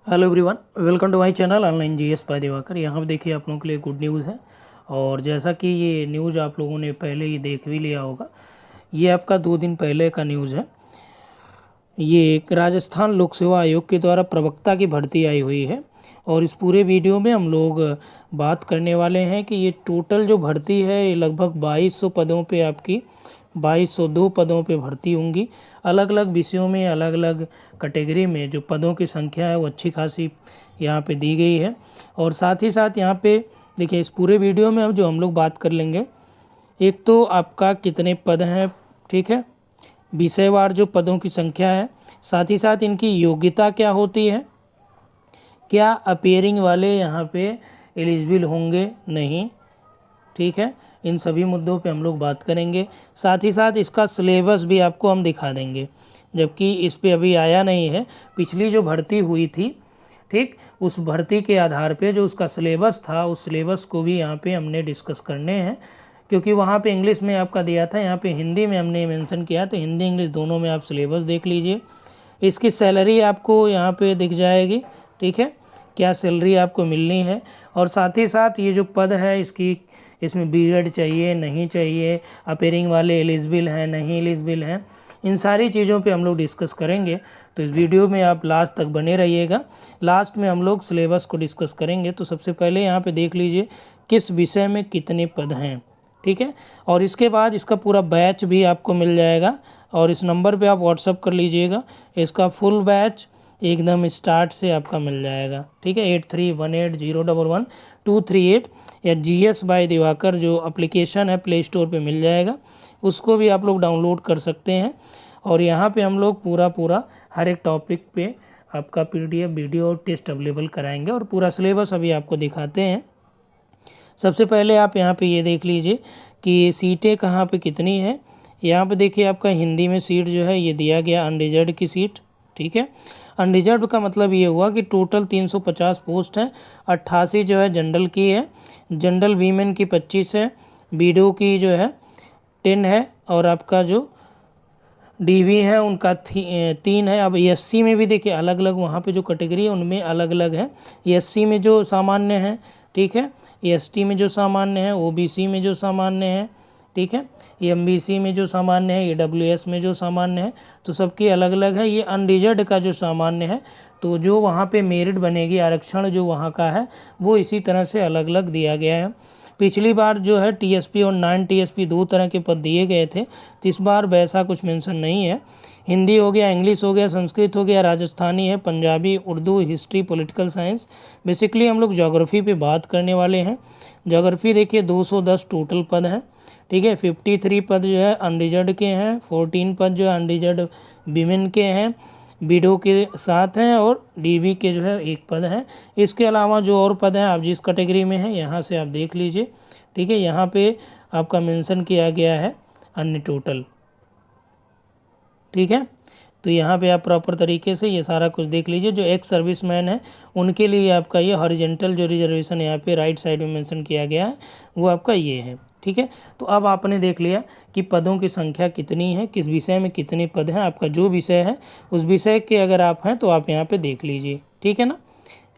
Hello everyone, welcome to my channel online GS by Diwakar. यहाँ पर देखिए आप लोगों के लिए गुड न्यूज़ है। और जैसा कि ये न्यूज़ आप लोगों ने पहले ही देख भी लिया होगा, ये आपका 2 दिन पहले का न्यूज़ है। ये एक राजस्थान लोक सेवा आयोग के द्वारा प्रवक्ता की भर्ती आई हुई है। और इस पूरे वीडियो में हम लोग बात करने वाले हैं कि ये टोटल जो भर्ती है ये लगभग 2200 पदों पे आपकी 2202 पदों पे भर्ती होंगी। अलग अलग विषयों में, अलग अलग कैटेगरी में जो पदों की संख्या है वो अच्छी खासी यहाँ पे दी गई है। और साथ ही साथ यहाँ पे देखिए इस पूरे वीडियो में अब जो हम लोग बात कर लेंगे, एक तो आपका कितने पद हैं, ठीक है, विषयवार जो पदों की संख्या है, साथ ही साथ इनकी योग्यता क्या होती है, क्या अपेयरिंग वाले यहाँ पे एलिजिबल होंगे नहीं, ठीक है, इन सभी मुद्दों पे हम लोग बात करेंगे। साथ ही साथ इसका सिलेबस भी आपको हम दिखा देंगे, जबकि इस पे अभी आया नहीं है। पिछली जो भर्ती हुई थी, ठीक, उस भर्ती के आधार पे जो उसका सिलेबस था, उस सिलेबस को भी यहाँ पे हमने डिस्कस करने हैं। क्योंकि वहाँ पे इंग्लिश में आपका दिया था, यहाँ पे हिंदी में हमने मेंशन किया, तो हिंदी इंग्लिश दोनों में आप सिलेबस देख लीजिए। इसकी सैलरी आपको यहाँ पे दिख जाएगी, ठीक है, क्या सैलरी आपको मिलनी है। और साथ ही साथ ये जो पद है इसमें बीएड चाहिए नहीं चाहिए, अपेयरिंग वाले एलिजिबल हैं नहीं एलिजिबल हैं, इन सारी चीज़ों पे हम लोग डिस्कस करेंगे। तो इस वीडियो में आप लास्ट तक बने रहिएगा। लास्ट में हम लोग सिलेबस को डिस्कस करेंगे। तो सबसे पहले यहाँ पे देख लीजिए किस विषय में कितने पद हैं, ठीक है। और इसके बाद इसका पूरा बैच भी आपको मिल जाएगा, और इस नंबर पे आप व्हाट्सअप कर लीजिएगा। इसका फुल बैच एकदम स्टार्ट से आपका मिल जाएगा, ठीक है। 8318011238 या जीएस बाय दिवाकर जो एप्लीकेशन है प्ले स्टोर पे मिल जाएगा, उसको भी आप लोग डाउनलोड कर सकते हैं। और यहाँ पे हम लोग पूरा हर एक टॉपिक पे आपका पीडीएफ वीडियो और टेस्ट अवेलेबल कराएंगे, और पूरा सिलेबस अभी आपको दिखाते हैं। सबसे पहले आप यहाँ पे ये देख लीजिए कि सीटें कहाँ पे कितनी है। यहाँ पे देखिए आपका हिंदी में सीट जो है ये दिया गया अनरिजर्व की सीट, ठीक है। अनरिजर्व का मतलब ये हुआ कि टोटल 350 पोस्ट हैं, 88 जो है जनरल की है, जनरल वीमेन की 25 है, बीडो की जो है 10 है, और आपका जो डीवी है उनका 3 है। अब एससी में भी देखिए अलग अलग वहाँ पे जो कैटेगरी है उनमें अलग अलग है। एससी में जो सामान्य है, ठीक है, एसटी में जो सामान्य है, ओबीसी में जो सामान्य है, ठीक है, एमबीसी में जो सामान्य है, ईडब्ल्यूएस में जो सामान्य है, तो सबकी अलग अलग है। ये अनरिजर्व्ड का जो सामान्य है, तो जो वहाँ पे मेरिट बनेगी, आरक्षण जो वहाँ का है वो इसी तरह से अलग अलग दिया गया है। पिछली बार जो है टीएसपी और नॉन टीएसपी 2 तरह के पद दिए गए थे, तो इस बार वैसा कुछ मेंशन नहीं है। हिंदी हो गया, इंग्लिश हो गया, संस्कृत हो गया, राजस्थानी है, Punjabi, Urdu, history, political science. Basically हम लोग ज्योग्राफी पे बात करने वाले हैं। ज्योग्राफी देखिए 210 टोटल पद हैं, ठीक है। 53 पद जो है अनरिजर्व्ड के हैं, 14 पद जो है अनरिजर्व्ड विमेन के हैं, बीडो के साथ हैं, और डीवी के जो है 1 पद है। इसके अलावा जो और पद हैं आप जिस कैटेगरी में हैं यहाँ से आप देख लीजिए, ठीक है। यहाँ पे आपका मेंशन किया गया है अन्य टोटल, ठीक है। तो यहाँ पे आप प्रॉपर तरीके से ये सारा कुछ देख लीजिए। जो एक्स सर्विसमैन है उनके लिए आपका ये हॉरिजेंटल जो रिजर्वेशन यहाँ पे राइट साइड में मेंशन किया गया है वो आपका ये है, ठीक है। तो अब आपने देख लिया कि पदों की संख्या कितनी है, किस विषय में कितने पद हैं, आपका जो विषय है उस विषय के अगर आप हैं तो आप यहाँ पे देख लीजिए, ठीक है ना।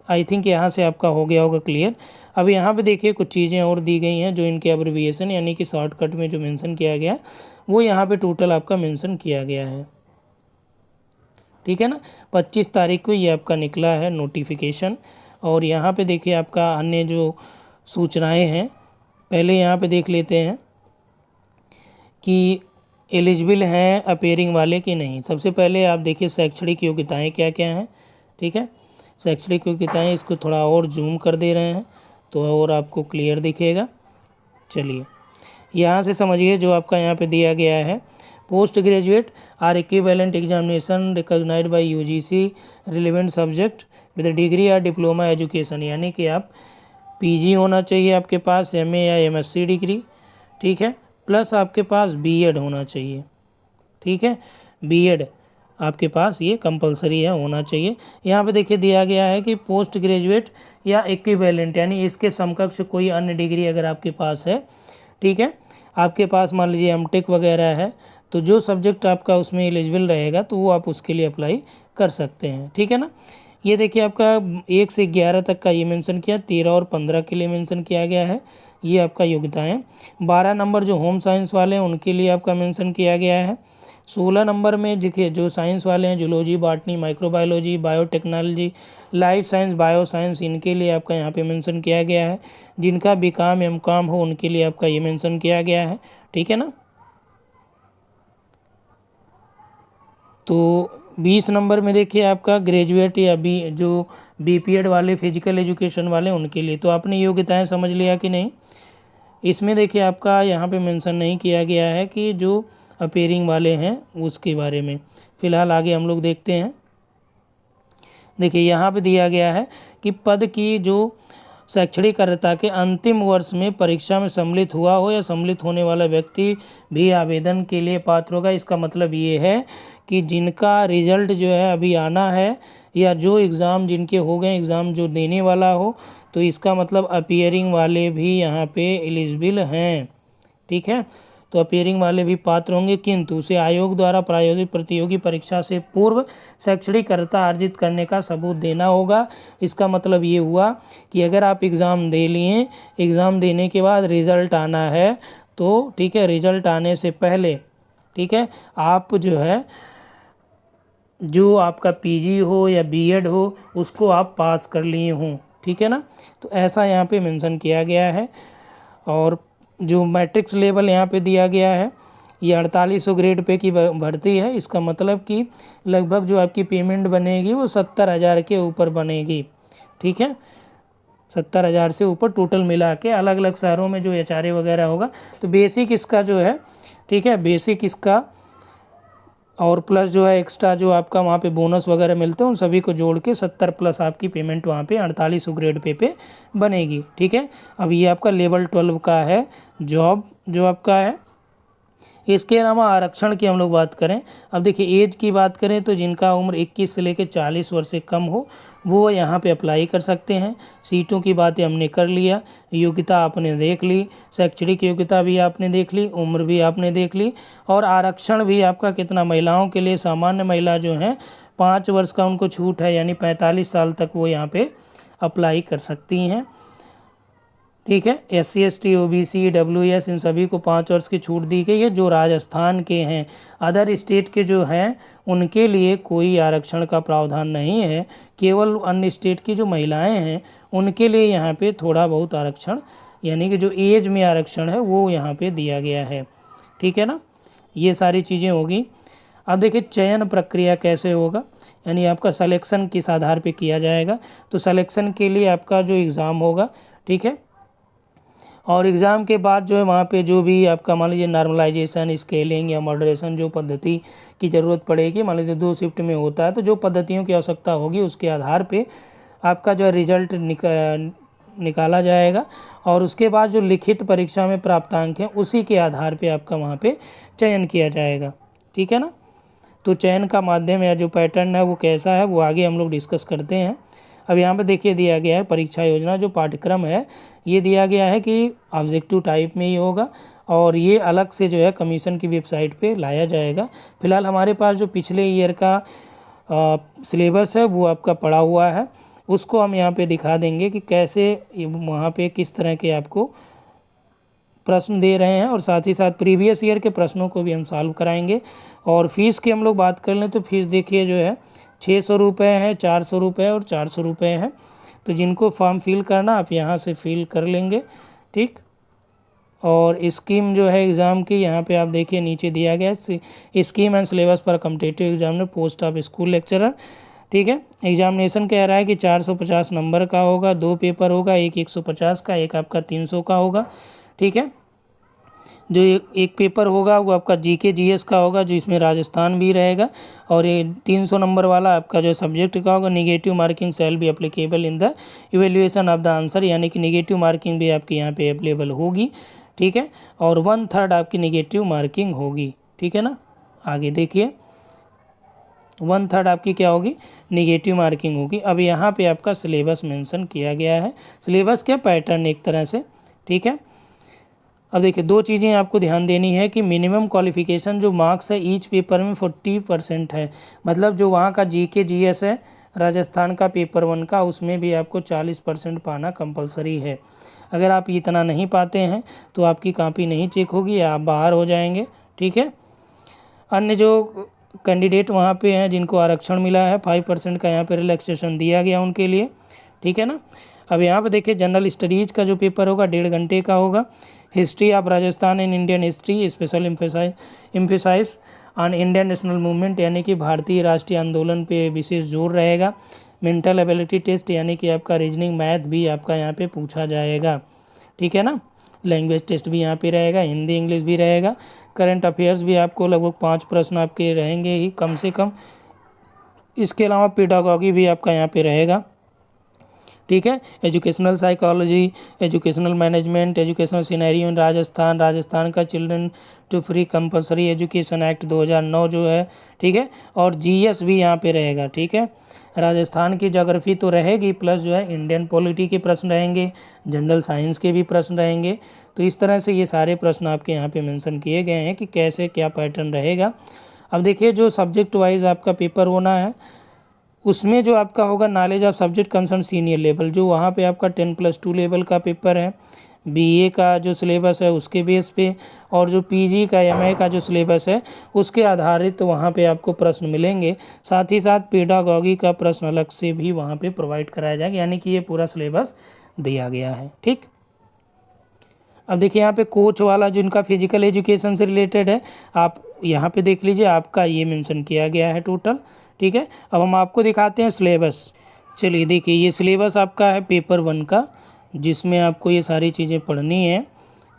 आई थिंक यहाँ से आपका हो गया होगा क्लियर। अब यहाँ पे देखिए कुछ चीज़ें और दी गई हैं जो इनके एब्रिविएशन यानी कि शॉर्टकट में जो मेंशन किया गया है वो यहाँ पे टोटल आपका मेंशन किया गया है, ठीक है ना। 25 तारीख को ये आपका निकला है नोटिफिकेशन। और यहाँ पे देखिए आपका अन्य जो सूचनाएं हैं, पहले यहाँ पे देख लेते हैं कि एलिजिबल हैं अपेयरिंग वाले कि नहीं। सबसे पहले आप देखिए शैक्षणिक योग्यताएं क्या क्या हैं, ठीक है। शैक्षणिक योग्यताएं, इसको थोड़ा और जूम कर दे रहे हैं तो और आपको क्लियर दिखेगा। चलिए यहाँ से समझिए जो आपका यहाँ पे दिया गया है, post graduate or equivalent examination recognised by UGC relevant subject with degree या डिप्लोमा एजुकेशन, यानी कि आप पीजी होना चाहिए आपके पास, एमए या एमएससी डिग्री, ठीक है, प्लस आपके पास बीएड होना चाहिए, ठीक है। बीएड आपके पास ये कंपलसरी है, होना चाहिए। यहाँ पे देखिए दिया गया है कि पोस्ट ग्रेजुएट या इक्विवेलेंट यानी इसके समकक्ष कोई अन्य डिग्री अगर आपके पास है, ठीक है, आपके पास मान लीजिए एमटेक वगैरह है, तो जो सब्जेक्ट आपका उसमें एलिजिबल रहेगा तो वो आप उसके लिए अप्लाई कर सकते हैं, ठीक है ना। ये देखिए आपका 1 से 11 तक का ये मेंशन किया, 13 और 15 के लिए मेंशन किया गया है। ये आपका योग्यता है। 12 नंबर जो होम साइंस वाले हैं उनके लिए आपका मेंशन किया गया है। 16 नंबर में देखिए जो साइंस वाले हैं, zoology, botany, microbiology, biotechnology, life science, bio science, इनके लिए आपका यहाँ पे मेंशन किया गया है। जिनका बीकॉम एमकॉम हो उनके लिए आपका ये मेंशन किया गया है। ठीक है ना। तो 20 नंबर में देखिए आपका ग्रेजुएट या जो बीपीएड वाले, फिजिकल एजुकेशन वाले, उनके लिए। तो आपने योग्यताएं समझ लिया कि नहीं। इसमें देखिए आपका यहाँ पे मेंशन नहीं किया गया है कि जो अपेयरिंग वाले हैं उसके बारे में। फ़िलहाल आगे हम लोग देखते हैं। देखिए यहाँ पे दिया गया है कि पद की जो शैक्षणिक अर्हता के अंतिम वर्ष में परीक्षा में सम्मिलित हुआ हो या सम्मिलित होने वाला व्यक्ति भी आवेदन के लिए पात्र होगा। इसका मतलब ये है कि जिनका रिजल्ट जो है अभी आना है या जो एग्ज़ाम जिनके हो गए, एग्ज़ाम जो देने वाला हो, तो इसका मतलब अपियरिंग वाले भी यहाँ पे एलिजिबल हैं। ठीक है। तो अपियरिंग वाले भी पात्र होंगे, किंतु उसे आयोग द्वारा प्रायोजित प्रतियोगी परीक्षा से पूर्व शैक्षणिक अर्हता अर्जित करने का सबूत देना होगा। इसका मतलब ये हुआ कि अगर आप एग्ज़ाम दे लिए, एग्ज़ाम देने के बाद रिज़ल्ट आना है, तो ठीक है, रिज़ल्ट आने से पहले ठीक है आप जो है जो आपका पीजी हो या बीएड हो उसको आप पास कर लिए हों। ठीक है ना। तो ऐसा यहाँ पे मेंशन किया गया है। और जो मैट्रिक्स लेवल यहाँ पे दिया गया है, ये 4800 ग्रेड पे की भर्ती है। इसका मतलब कि लगभग जो आपकी पेमेंट बनेगी वो 70,000 के ऊपर बनेगी। ठीक है, 70,000 से ऊपर टोटल मिला के। अलग अलग शहरों में जो एचआरए वगैरह होगा, तो बेसिक इसका जो है, ठीक है, बेसिक इसका और प्लस जो है एक्स्ट्रा जो आपका वहाँ पे बोनस वगैरह मिलते हैं उन सभी को जोड़ के 70 प्लस आपकी पेमेंट वहाँ पे 4800 ग्रेड पे बनेगी। ठीक है। अब ये आपका लेवल 12 का है जॉब जो आपका है। इसके अलावा आरक्षण की हम लोग बात करें, अब देखिए एज की बात करें तो जिनका उम्र 21 से लेकर 40 वर्ष से कम हो वो यहाँ पे अप्लाई कर सकते हैं। सीटों की बातें हमने कर लिया, योग्यता आपने देख ली, शैक्षणिक योग्यता भी आपने देख ली, उम्र भी आपने देख ली, और आरक्षण भी आपका कितना, महिलाओं के लिए सामान्य महिला जो है 5 वर्ष का उनको छूट है, यानी 45 साल तक वो यहाँ पे अप्लाई कर सकती हैं। ठीक है। SC ST OBC WS इन सभी को 5 वर्ष की छूट दी गई है। जो राजस्थान के हैं, अदर स्टेट के जो हैं उनके लिए कोई आरक्षण का प्रावधान नहीं है। केवल अन्य स्टेट की जो महिलाएं हैं उनके लिए यहाँ पे थोड़ा बहुत आरक्षण, यानी कि जो एज में आरक्षण है वो यहाँ पे दिया गया है। ठीक है ना। ये सारी चीज़ें होगी। अब देखिए चयन प्रक्रिया कैसे होगा, यानी आपका सलेक्शन किस आधार पे किया जाएगा। तो सलेक्शन के लिए आपका जो एग्ज़ाम होगा, ठीक है, और एग्ज़ाम के बाद जो है वहाँ पे जो भी आपका मान लीजिए नॉर्मलाइजेशन, स्केलिंग या मॉडरेशन जो पद्धति की ज़रूरत पड़ेगी, मान लीजिए 2 शिफ्ट में होता है, तो जो पद्धतियों की आवश्यकता होगी उसके आधार पे आपका जो रिजल्ट निकाला जाएगा। और उसके बाद जो लिखित परीक्षा में प्राप्तांक हैं उसी के आधार पे आपका वहाँ पे चयन किया जाएगा। ठीक है ना। तो चयन का माध्यम या जो पैटर्न है वो कैसा है वो आगे हम लोग डिस्कस करते हैं। अब यहाँ पे देखिए दिया गया है परीक्षा योजना, जो पाठ्यक्रम है ये दिया गया है कि ऑब्जेक्टिव टाइप में ही होगा, और ये अलग से जो है कमीशन की वेबसाइट पे लाया जाएगा। फिलहाल हमारे पास जो पिछले ईयर का सिलेबस है वो आपका पड़ा हुआ है, उसको हम यहाँ पे दिखा देंगे कि कैसे वहाँ पे किस तरह के आपको प्रश्न दे रहे हैं, और साथ ही साथ प्रीवियस ईयर के प्रश्नों को भी हम सॉल्व कराएंगे। और फीस की हम लोग बात कर लें तो फीस देखिए जो है 600 रुपये है, 400 रुपये और 400 रुपये है। तो जिनको फॉर्म फिल करना आप यहाँ से फिल कर लेंगे। ठीक। और स्कीम जो है एग्ज़ाम की यहाँ पे आप देखिए नीचे दिया गया है, स्कीम एंड सिलेबस पर competitive examiner post of school lecturer. ठीक है। एग्जामिनेशन कह रहा है कि 450 नंबर का होगा, 2 पेपर होगा, एक 150 का, एक आपका 300 का होगा। ठीक है। जो एक पेपर होगा वो आपका GK GS का होगा, जिसमें राजस्थान भी रहेगा, और ये 300 नंबर वाला आपका जो सब्जेक्ट का होगा। Negative marking shall be applicable in the evaluation of the answer, यानी कि निगेटिव मार्किंग भी आपके यहाँ पे अवेलेबल होगी। ठीक है। और 1/3 आपकी निगेटिव मार्किंग होगी। ठीक है ना। आगे देखिए 1/3 आपकी क्या होगी, निगेटिव मार्किंग होगी। अब यहाँ पे आपका सिलेबस मेंशन किया गया है, सिलेबस क्या, पैटर्न एक तरह से। ठीक है। अब देखिए 2 चीज़ें आपको ध्यान देनी है कि मिनिमम क्वालिफिकेशन जो मार्क्स है ईच पेपर में 40% है, मतलब जो वहाँ का GK GS है राजस्थान का पेपर 1 का, उसमें भी आपको 40% पाना कंपलसरी है। अगर आप इतना नहीं पाते हैं तो आपकी कॉपी नहीं चेक होगी, आप बाहर हो जाएंगे। ठीक है। अन्य जो कैंडिडेट वहाँ पे हैं जिनको आरक्षण मिला है 5% का यहाँ पे रिलैक्सेशन दिया गया उनके लिए। ठीक है ना। अब यहाँ पे देखिए जनरल स्टडीज़ का जो पेपर होगा 1.5 घंटे का होगा। History of Rajasthan in Indian history special emphasise on Indian national movement, यानी कि भारतीय राष्ट्रीय आंदोलन पे विशेष जोर रहेगा। मेंटल एबिलिटी टेस्ट, यानी कि आपका रीजनिंग मैथ भी आपका यहाँ पे पूछा जाएगा। ठीक है ना। लैंग्वेज टेस्ट भी यहाँ पे रहेगा, हिंदी इंग्लिश भी रहेगा। करंट अफेयर्स भी आपको लगभग 5 प्रश्न आपके रहेंगे ही कम से कम। इसके अलावा पेडागॉगी भी आपका यहाँ पे रहेगा। ठीक है। Educational psychology, educational management, educational scenario in Rajasthan, Rajasthan का children to free compulsory education act 2009 जो है। ठीक है। और जीएस भी यहाँ पे रहेगा। ठीक है। राजस्थान की ज्योग्राफी तो रहेगी, प्लस जो है इंडियन पॉलिटी के प्रश्न रहेंगे, जनरल साइंस के भी प्रश्न रहेंगे। तो इस तरह से ये सारे प्रश्न आपके यहाँ पे मेंशन किए गए हैं कि कैसे क्या पैटर्न रहेगा। अब देखिए जो सब्जेक्ट वाइज आपका पेपर होना है, उसमें जो आपका होगा knowledge of subject concern senior level, जो वहाँ पे आपका 10+2 लेवल का पेपर है। बीए का जो सिलेबस है उसके बेस पे, और जो पीजी का एमए का जो सिलेबस है उसके आधारित तो वहाँ पे आपको प्रश्न मिलेंगे। साथ ही साथ पेडागॉगी का प्रश्न अलग से भी वहाँ पे प्रोवाइड कराया जाएगा, यानी कि ये पूरा सिलेबस दिया गया है। ठीक। अब देखिए यहाँ पे कोच वाला जिनका फिजिकल एजुकेशन से रिलेटेड है, आप यहाँ पे देख लीजिए, आपका ये मेंशन किया गया है टोटल। ठीक है। अब हम आपको दिखाते हैं सिलेबस। चलिए देखिए ये सिलेबस आपका है पेपर 1 का, जिसमें आपको ये सारी चीज़ें पढ़नी है।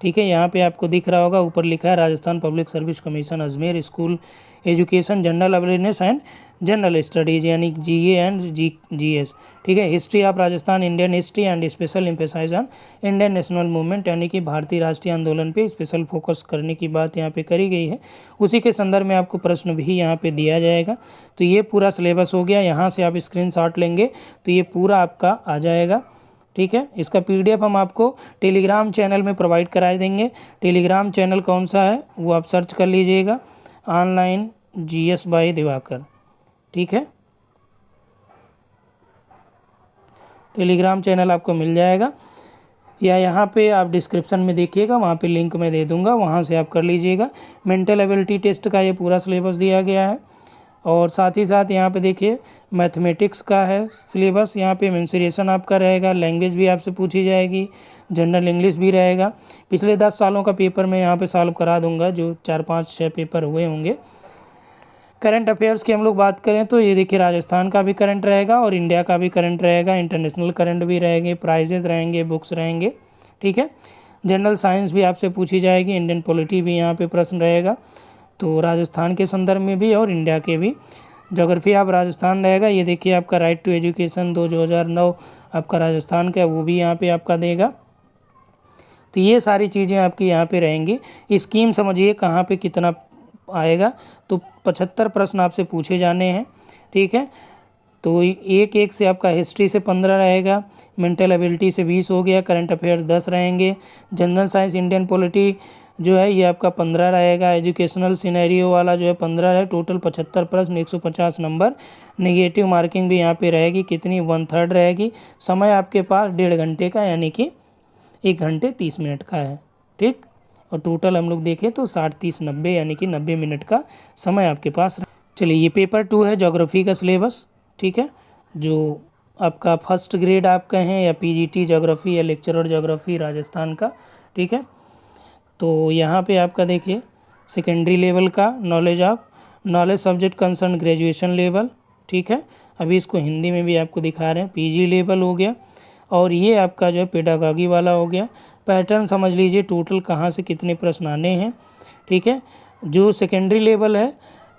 ठीक है। यहाँ पे आपको दिख रहा होगा, ऊपर लिखा है Rajasthan public service commission Ajmer school education general awareness and general studies, यानी जीए एंड जीएस। ठीक है। History of Rajasthan, Indian history and special emphasise on Indian national movement, यानी कि भारतीय राष्ट्रीय आंदोलन पे स्पेशल फोकस करने की बात यहाँ पे करी गई है। उसी के संदर्भ में आपको प्रश्न भी यहाँ पे दिया जाएगा। तो ये पूरा सिलेबस हो गया। यहाँ से आप स्क्रीनशॉट लेंगे तो ये पूरा आपका आ जाएगा। ठीक है। इसका पीडीएफ हम आपको टेलीग्राम चैनल में प्रोवाइड करा देंगे। टेलीग्राम चैनल कौन सा है वो आप सर्च कर लीजिएगा, ऑनलाइन जीएस बाय दिवाकर। ठीक है। टेलीग्राम चैनल आपको मिल जाएगा, या यहाँ पे आप डिस्क्रिप्शन में देखिएगा, वहाँ पे लिंक मैं दे दूँगा, वहाँ से आप कर लीजिएगा। मेंटल एबिलिटी टेस्ट का ये पूरा सिलेबस दिया गया है। और साथ ही साथ यहाँ पे देखिए मैथमेटिक्स का है सिलेबस, यहाँ पे मेंसुरेशन आपका रहेगा, लैंग्वेज भी आपसे पूछी जाएगी, जनरल इंग्लिश भी रहेगा। पिछले 10 सालों का पेपर मैं यहाँ पे सॉल्व करा दूंगा, जो 4-5-6 पेपर हुए होंगे। करंट अफेयर्स की हम लोग बात करें तो ये देखिए राजस्थान का भी करंट रहेगा और इंडिया का भी करंट रहेगा, इंटरनेशनल करंट भी रहेंगे, प्राइजेस रहेंगे, बुक्स रहेंगे। ठीक है। जनरल साइंस भी आपसे पूछी जाएगी, इंडियन पॉलिटी भी यहाँ पे प्रश्न रहेगा, तो राजस्थान के संदर्भ में भी और इंडिया के भी। ज्योग्राफी ऑफ राजस्थान रहेगा, ये देखिए आपका राइट टू एजुकेशन 2009 आपका राजस्थान का, वो भी यहाँ पे आपका देगा। तो ये सारी चीज़ें आपकी यहाँ पे रहेंगी। स्कीम समझिए कहाँ पे कितना आएगा, तो 75 प्रश्न आपसे पूछे जाने हैं। ठीक है। तो एक एक से आपका हिस्ट्री से 15 रहेगा, मेंटल एबिलिटी से 20 हो गया, करंट अफेयर्स 10 रहेंगे, जनरल साइंस इंडियन पॉलिटी जो है ये आपका 15 रहेगा, एजुकेशनल सिनेरियो वाला जो है 15 है। टोटल 75 प्रश्न, 150 नंबर। नेगेटिव मार्किंग भी यहाँ पे रहेगी, कितनी 1/3 रहेगी। समय आपके पास 1.5 घंटे का, यानी कि 1 घंटे 30 मिनट का है। ठीक। और टोटल हम लोग देखें तो 60-30-90 यानी कि 90 मिनट का समय आपके पास। चलिए ये पेपर 2 है ज्योग्राफी का सिलेबस। ठीक है। जो आपका फर्स्ट ग्रेड आप कहें या पीजीटी ज्योग्राफी या लेक्चरर ज्योग्राफी राजस्थान का। ठीक है। तो यहाँ पे आपका देखिए सेकेंडरी लेवल का knowledge subject concern graduation level. ठीक है। अभी इसको हिंदी में भी आपको दिखा रहे हैं, पीजी लेवल हो गया। और ये आपका जो है पेडागॉगी वाला हो गया। पैटर्न समझ लीजिए टोटल कहाँ से कितने प्रश्न आने हैं। ठीक है। जो सेकेंडरी लेवल है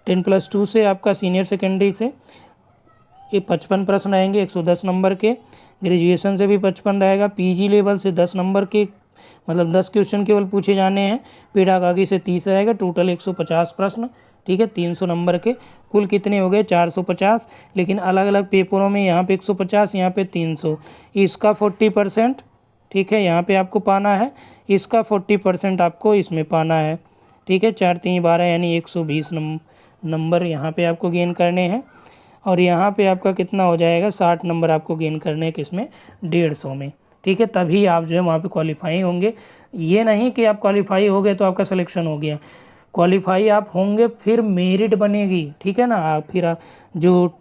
10+2 से आपका सीनियर सेकेंडरी से ये 55 प्रश्न आएंगे 110 नंबर के। ग्रेजुएशन से भी 55 रहेगा। पीजी लेवल से 10 नंबर के, मतलब 10 क्वेश्चन केवल पूछे जाने हैं। पेडागॉगी से 30 रहेगा। टोटल 150 प्रश्न। ठीक है। 300 नंबर के। कुल कितने हो गए 450, लेकिन अलग अलग पेपरों में यहाँ पे 150, यहाँ पे 300। इसका 40%। ठीक है। यहाँ पे आपको पाना है, इसका 40% आपको इसमें पाना है। ठीक है। 4×3 = 12 यानी 120 नंबर यहाँ पे आपको गेन करने हैं। और यहाँ पे आपका कितना हो जाएगा, 60 नंबर आपको गेन करने के इसमें 150 में, ठीक है। तभी आप जो है वहाँ पे क्वालिफाई होंगे। ये नहीं कि आप क्वालिफाई हो गए तो आपका सिलेक्शन हो गया, क्वालिफाई आप होंगे फिर मेरिट बनेगी, ठीक है ना। आप फिर जो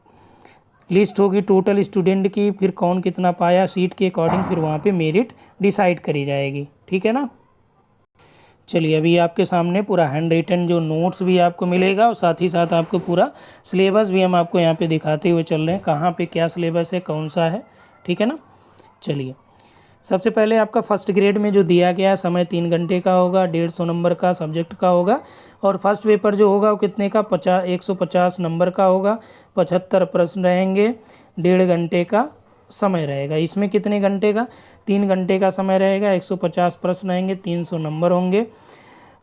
लिस्ट होगी टोटल स्टूडेंट की, फिर कौन कितना पाया सीट के अकॉर्डिंग, फिर वहाँ पे मेरिट डिसाइड करी जाएगी, ठीक है ना। चलिए अभी आपके सामने पूरा हैंड रिटन जो नोट्स भी आपको मिलेगा और साथ ही साथ आपको पूरा सिलेबस भी हम आपको यहाँ पे दिखाते हुए चल रहे हैं, कहाँ पे क्या सिलेबस है, कौन सा है, ठीक है ना। चलिए सबसे पहले आपका फर्स्ट ग्रेड में जो दिया गया है समय 3 घंटे का होगा, 150 नंबर का सब्जेक्ट का होगा, और फर्स्ट पेपर जो होगा वो कितने का 150 नंबर का होगा, 75 प्रश्न रहेंगे, 1.5 घंटे का समय रहेगा। इसमें कितने घंटे का, 3 घंटे का समय रहेगा, 150 प्रश्न रहेंगे, 300 नंबर होंगे।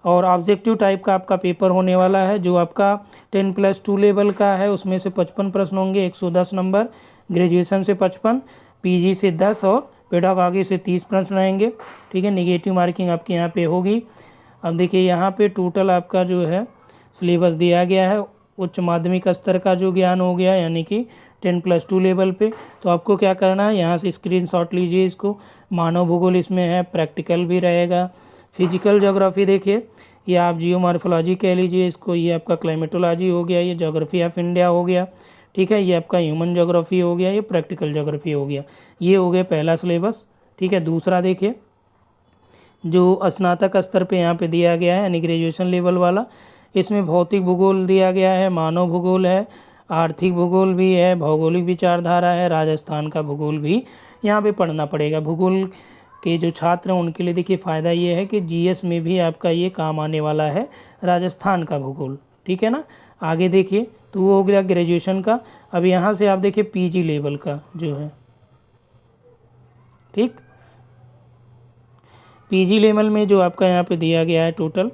और ऑब्जेक्टिव टाइप का आपका पेपर होने वाला है, जो आपका 10+2 लेवल का है उसमें से 55 प्रश्न होंगे, 110 नंबर, ग्रेजुएशन से 55, पीजी से 10 और पेडागॉजी से 30 प्रश्न रहेंगे, ठीक है। नेगेटिव मार्किंग आपके यहाँ पे होगी। अब देखिए यहाँ पे टोटल आपका जो है सिलेबस दिया गया है, उच्च माध्यमिक स्तर का जो ज्ञान हो गया यानी कि 10+2 लेवल पे। तो आपको क्या करना है, यहाँ से स्क्रीनशॉट लीजिए इसको। मानव भूगोल इसमें है, प्रैक्टिकल भी रहेगा। फिजिकल ज्योग्राफी देखिए, ये आप जियोमॉर्फोलॉजी कह लीजिए इसको, ये आपका क्लाइमेटोलॉजी हो गया, ये ज्योग्राफी ऑफ इंडिया हो गया, ठीक है। ये आपका ह्यूमन ज्योग्राफी हो गया, ये प्रैक्टिकल ज्योग्राफी हो गया। ये हो गया पहला सिलेबस, ठीक है। दूसरा देखिए जो स्नातक स्तर पे यहाँ पे दिया गया है यानी ग्रेजुएशन लेवल वाला, इसमें भौतिक भूगोल दिया गया है, मानव भूगोल है, आर्थिक भूगोल भी है, भौगोलिक विचारधारा है, राजस्थान का भूगोल भी यहाँ पे पढ़ना पड़ेगा। भूगोल के जो छात्र हैं उनके लिए देखिए फ़ायदा ये है कि जीएस में भी आपका ये काम आने वाला है, राजस्थान का भूगोल, ठीक है ना। आगे देखिए तो वो हो गया ग्रेजुएशन का। अब यहाँ से आप देखिए पीजी लेवल का जो है, ठीक। पीजी लेवल में जो आपका यहाँ पे दिया गया है टोटल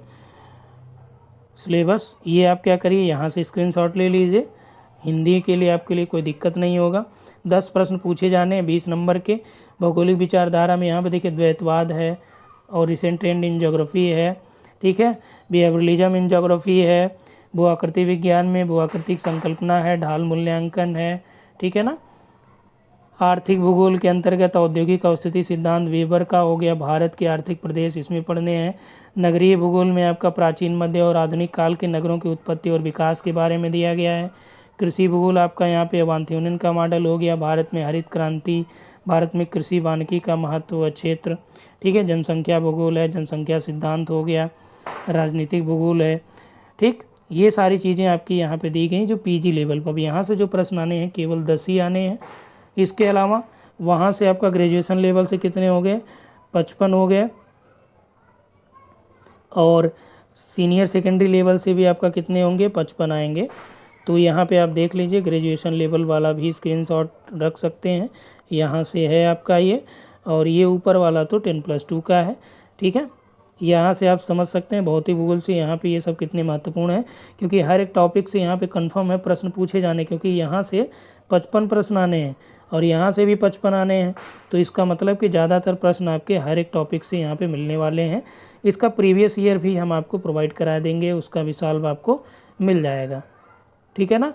सिलेबस, ये आप क्या करिए यहाँ से स्क्रीनशॉट ले लीजिए। हिंदी के लिए आपके लिए कोई दिक्कत नहीं होगा। 10 प्रश्न पूछे जाने हैं 20 नंबर के। भौगोलिक विचारधारा में यहाँ पे देखिए द्वैतवाद है और रिसेंट ट्रेंड इन ज्योग्राफी है, ठीक है। बिहेवियरलिज्म इन ज्योग्राफी है, भूआकृति विज्ञान में भूआकृतिक संकल्पना है, ढाल मूल्यांकन है, ठीक है ना। आर्थिक भूगोल के अंतर्गत औद्योगिक अवस्थिति सिद्धांत वेबर का हो गया, भारत के आर्थिक प्रदेश इसमें पढ़ने हैं। नगरीय भूगोल में आपका प्राचीन मध्य और आधुनिक काल के नगरों की उत्पत्ति और विकास के बारे में दिया गया है। कृषि भूगोल आपका यहाँ पे वांथ्योनिन का मॉडल हो गया, भारत में हरित क्रांति, भारत में कृषि वानिकी का महत्व व क्षेत्र, ठीक है। जनसंख्या भूगोल है, जनसंख्या सिद्धांत हो गया, राजनीतिक भूगोल है, ठीक। ये सारी चीज़ें आपकी यहाँ पे दी गई जो पीजी लेवल पर। अब यहाँ से जो प्रश्न आने हैं केवल 10 ही आने हैं। इसके अलावा वहाँ से आपका ग्रेजुएशन लेवल से कितने हो गए, 55 हो गए, और सीनियर सेकेंडरी लेवल से भी आपका कितने होंगे, 55 आएंगे। तो यहाँ पे आप देख लीजिए ग्रेजुएशन लेवल वाला भी स्क्रीनशॉट रख सकते हैं, यहाँ से है आपका ये, और ये ऊपर वाला तो 10+2 का है, ठीक है। यहाँ से आप समझ सकते हैं भौतिक भूगोल से यहाँ पे ये सब कितने महत्वपूर्ण है, क्योंकि हर एक टॉपिक से यहाँ पे कंफर्म है प्रश्न पूछे जाने, क्योंकि यहाँ से 55 प्रश्न आने हैं और यहाँ से भी 55 आने हैं। तो इसका मतलब कि ज़्यादातर प्रश्न आपके हर एक टॉपिक से यहाँ पे मिलने वाले हैं। इसका प्रीवियस ईयर भी हम आपको प्रोवाइड करा देंगे, उसका भी सॉल्व आपको मिल जाएगा, ठीक है ना।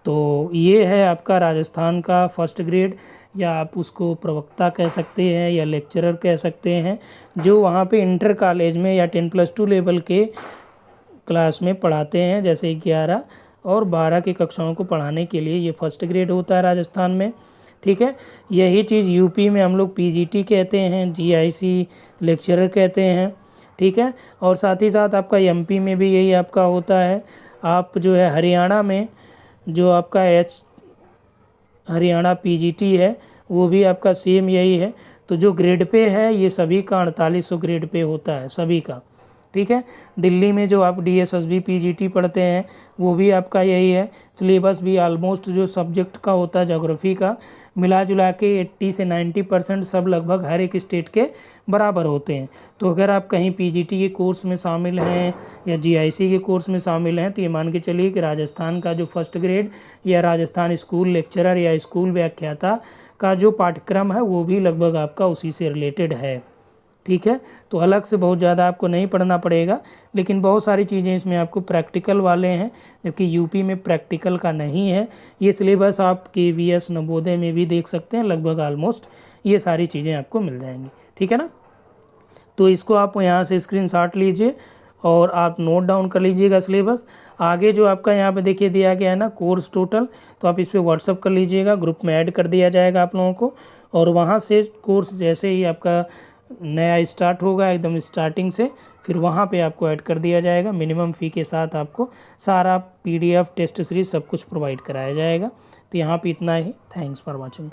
तो ये है आपका राजस्थान का फर्स्ट ग्रेड, या आप उसको प्रवक्ता कह सकते हैं या लेक्चरर कह सकते हैं, जो वहाँ पे इंटर कॉलेज में या 10+2 लेवल के क्लास में पढ़ाते हैं, जैसे 11 और 12 की कक्षाओं को पढ़ाने के लिए ये फर्स्ट ग्रेड होता है राजस्थान में, ठीक है। यही चीज़ यूपी में हम लोग पीजीटी कहते हैं, जीआईसी लेक्चरर कहते हैं, ठीक है। और साथ ही साथ आपका एमपी में भी यही आपका होता है। आप जो है हरियाणा में जो आपका हरियाणा पीजीटी है वो भी आपका सेम यही है। तो जो ग्रेड पे है ये सभी का 4800 ग्रेड पे होता है सभी का, ठीक है। दिल्ली में जो आप डीएसएसबी पीजीटी पढ़ते हैं वो भी आपका यही है। सिलेबस भी ऑलमोस्ट जो सब्जेक्ट का होता है ज्योग्राफी का मिला जुला के 80 से 90% सब लगभग हर एक स्टेट के बराबर होते हैं। तो अगर आप कहीं पीजीटी के कोर्स में शामिल हैं या जीआईसी के कोर्स में शामिल हैं तो ये मान के चलिए कि राजस्थान का जो फर्स्ट ग्रेड या राजस्थान स्कूल लेक्चरर या स्कूल व्याख्याता का जो पाठ्यक्रम है वो भी लगभग आपका उसी से रिलेटेड है, ठीक है। तो अलग से बहुत ज़्यादा आपको नहीं पढ़ना पड़ेगा, लेकिन बहुत सारी चीज़ें इसमें आपको प्रैक्टिकल वाले हैं, जबकि यूपी में प्रैक्टिकल का नहीं है। ये सिलेबस आप KVS नवोदय में भी देख सकते हैं, लगभग ऑलमोस्ट ये सारी चीज़ें आपको मिल जाएंगी, ठीक है ना। तो इसको आप यहाँ से स्क्रीनशॉट लीजिए और आप नोट डाउन कर लीजिएगा सिलेबस। आगे जो आपका यहाँ पे देखिए दिया गया है ना कोर्स टोटल, तो आप इस पर व्हाट्सअप कर लीजिएगा, ग्रुप में ऐड कर दिया जाएगा आप लोगों को। और वहाँ से कोर्स जैसे ही आपका नया स्टार्ट होगा एकदम स्टार्टिंग से, फिर वहाँ पे आपको ऐड कर दिया जाएगा। मिनिमम फ़ी के साथ आपको सारा PDF टेस्ट सीरीज सब कुछ प्रोवाइड कराया जाएगा। तो यहाँ पे इतना ही। Thanks for watching.